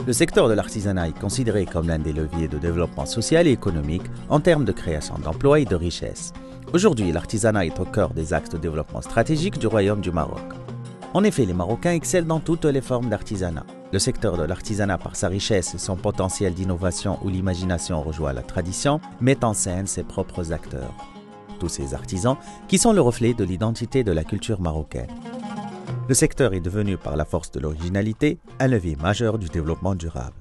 Le secteur de l'artisanat est considéré comme l'un des leviers de développement social et économique en termes de création d'emplois et de richesses. Aujourd'hui, l'artisanat est au cœur des axes de développement stratégique du Royaume du Maroc. En effet, les Marocains excellent dans toutes les formes d'artisanat. Le secteur de l'artisanat, par sa richesse et son potentiel d'innovation où l'imagination rejoint la tradition, met en scène ses propres acteurs. Tous ces artisans qui sont le reflet de l'identité de la culture marocaine. Le secteur est devenu, par la force de l'originalité, un levier majeur du développement durable.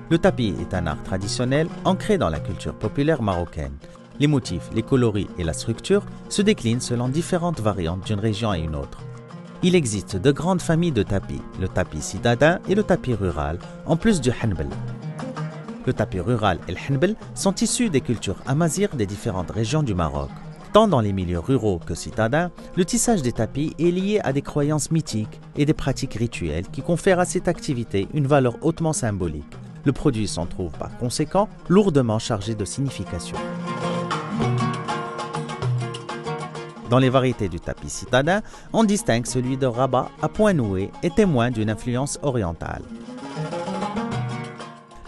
Le tapis est un art traditionnel ancré dans la culture populaire marocaine. Les motifs, les coloris et la structure se déclinent selon différentes variantes d'une région à une autre. Il existe de grandes familles de tapis, le tapis citadin et le tapis rural, en plus du hanbel. Le tapis rural et le hanbel sont issus des cultures amazighs des différentes régions du Maroc. Tant dans les milieux ruraux que citadins, le tissage des tapis est lié à des croyances mythiques et des pratiques rituelles qui confèrent à cette activité une valeur hautement symbolique. Le produit s'en trouve par conséquent lourdement chargé de signification. Dans les variétés du tapis citadin, on distingue celui de Rabat à point noué et témoin d'une influence orientale.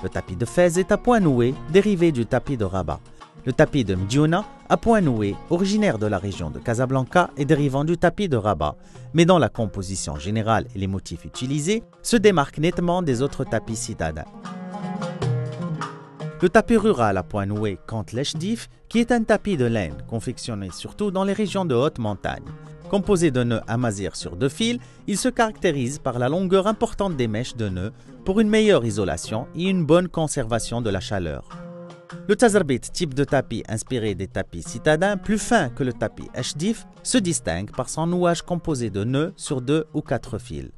Le tapis de Fès est à point noué, dérivé du tapis de Rabat. Le tapis de Mdiouna, à point noué, originaire de la région de Casablanca et dérivant du tapis de Rabat, mais dont la composition générale et les motifs utilisés se démarquent nettement des autres tapis citadins. Le tapis rural à point noué compte l'Echdif, qui est un tapis de laine confectionné surtout dans les régions de haute montagne. Composé de nœuds amazigh sur 2 fils, il se caractérise par la longueur importante des mèches de nœuds pour une meilleure isolation et une bonne conservation de la chaleur. Le tazarbit, type de tapis inspiré des tapis citadins, plus fin que le tapis Echdif, se distingue par son nouage composé de nœuds sur 2 ou 4 fils.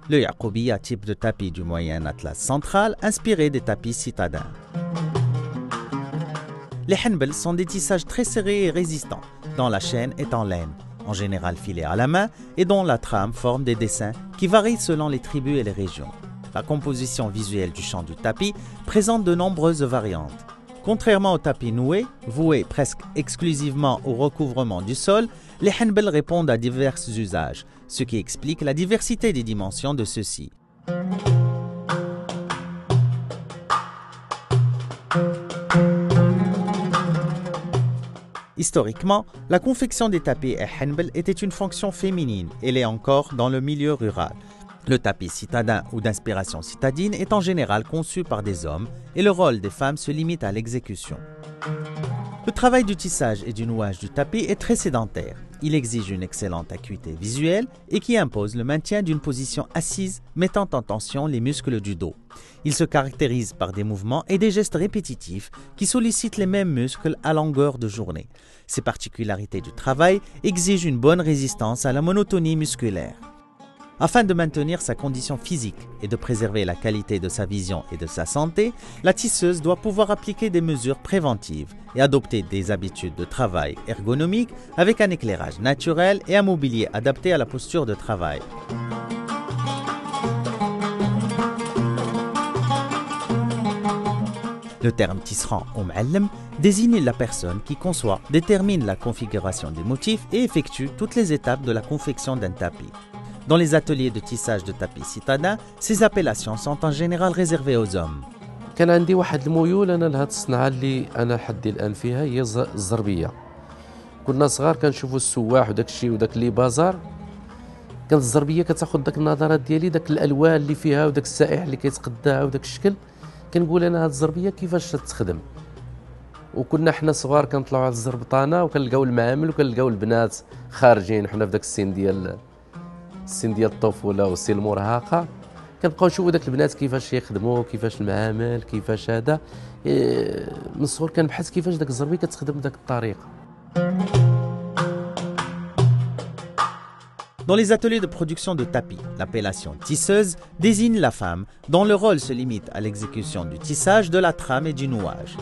Le Yaqoubiya, type de tapis du Moyen Atlas central, inspiré des tapis citadins. Les hanbels sont des tissages très serrés et résistants, dont la chaîne est en laine, en général filée à la main, et dont la trame forme des dessins qui varient selon les tribus et les régions. La composition visuelle du champ du tapis présente de nombreuses variantes. Contrairement au tapis noué, voué presque exclusivement au recouvrement du sol, les hanbels répondent à divers usages, ce qui explique la diversité des dimensions de ceux-ci. Historiquement, la confection des tapis et hanbel était une fonction féminine et l'est encore dans le milieu rural. Le tapis citadin ou d'inspiration citadine est en général conçu par des hommes et le rôle des femmes se limite à l'exécution. Le travail du tissage et du nouage du tapis est très sédentaire. Il exige une excellente acuité visuelle et qui impose le maintien d'une position assise mettant en tension les muscles du dos. Il se caractérise par des mouvements et des gestes répétitifs qui sollicitent les mêmes muscles à longueur de journée. Ces particularités du travail exigent une bonne résistance à la monotonie musculaire. Afin de maintenir sa condition physique et de préserver la qualité de sa vision et de sa santé, la tisseuse doit pouvoir appliquer des mesures préventives et adopter des habitudes de travail ergonomiques avec un éclairage naturel et un mobilier adapté à la posture de travail. Le terme tisserand ou m'allem désigne la personne qui conçoit, détermine la configuration des motifs et effectue toutes les étapes de la confection d'un tapis. Dans les ateliers de tissage de tapis citadins, ces appellations sont en général réservées aux hommes. كان عندي واحد الميول انا لهاد الصنعه اللي انا حدي الان فيها هي الزربيه. كنا صغار كنشوفوا السواح وداك الشيء وداك لي بازار. كانت الزربيه كتاخذ داك النظرات ديالي داك الالوان اللي فيها وداك السائح اللي كيتقداها وداك الشكل. كنقول انا هاد الزربيه كيفاش تتخدم. وكنا حنا صغار كنطلعوا على الزربطانه وكنلقاو المعامل وكنلقاو البنات خارجين حنا في داك السن ديال الطفوله والسن المراهقه. كنبقاو نشوفوا داك البنات كيفاش يخدموا كيفاش المعامل كيفاش هذا من الصغر كنبحث كيفاش داك الزربيه كتخدم بداك الطريقه. Dans les ateliers de production de tapis, l'appellation tisseuse désigne la femme dont le rôle se limite à l'exécution du tissage, de la trame et du nouage.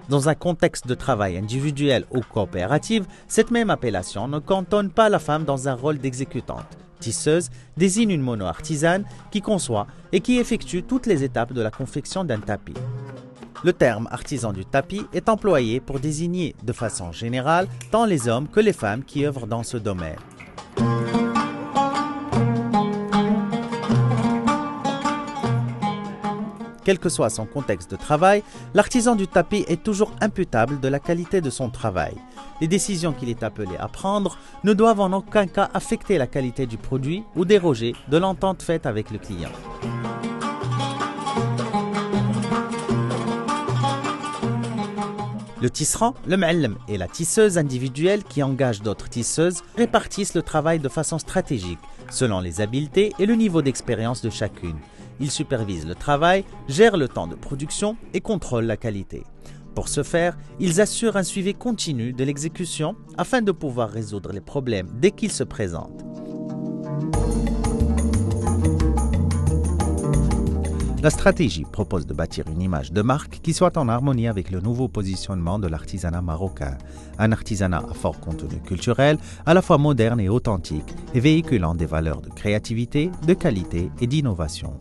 Dans un contexte de travail individuel ou coopératif, cette même appellation ne cantonne pas la femme dans un rôle d'exécutante. Tisseuse désigne une mono-artisane qui conçoit et qui effectue toutes les étapes de la confection d'un tapis. Le terme artisan du tapis est employé pour désigner de façon générale tant les hommes que les femmes qui œuvrent dans ce domaine. Quel que soit son contexte de travail, l'artisan du tapis est toujours imputable de la qualité de son travail. Les décisions qu'il est appelé à prendre ne doivent en aucun cas affecter la qualité du produit ou déroger de l'entente faite avec le client. Le tisserand, le ma'allem et la tisseuse individuelle qui engage d'autres tisseuses répartissent le travail de façon stratégique, selon les habiletés et le niveau d'expérience de chacune. Ils supervisent le travail, gèrent le temps de production et contrôlent la qualité. Pour ce faire, ils assurent un suivi continu de l'exécution afin de pouvoir résoudre les problèmes dès qu'ils se présentent. La stratégie propose de bâtir une image de marque qui soit en harmonie avec le nouveau positionnement de l'artisanat marocain. Un artisanat à fort contenu culturel, à la fois moderne et authentique, et véhiculant des valeurs de créativité, de qualité et d'innovation.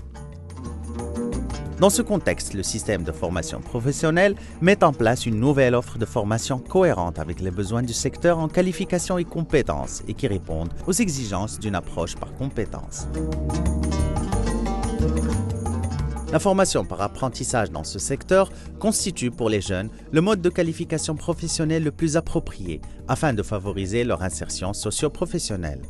Dans ce contexte, le système de formation professionnelle met en place une nouvelle offre de formation cohérente avec les besoins du secteur en qualification et compétences et qui répondent aux exigences d'une approche par compétences. La formation par apprentissage dans ce secteur constitue pour les jeunes le mode de qualification professionnelle le plus approprié afin de favoriser leur insertion socio-professionnelle.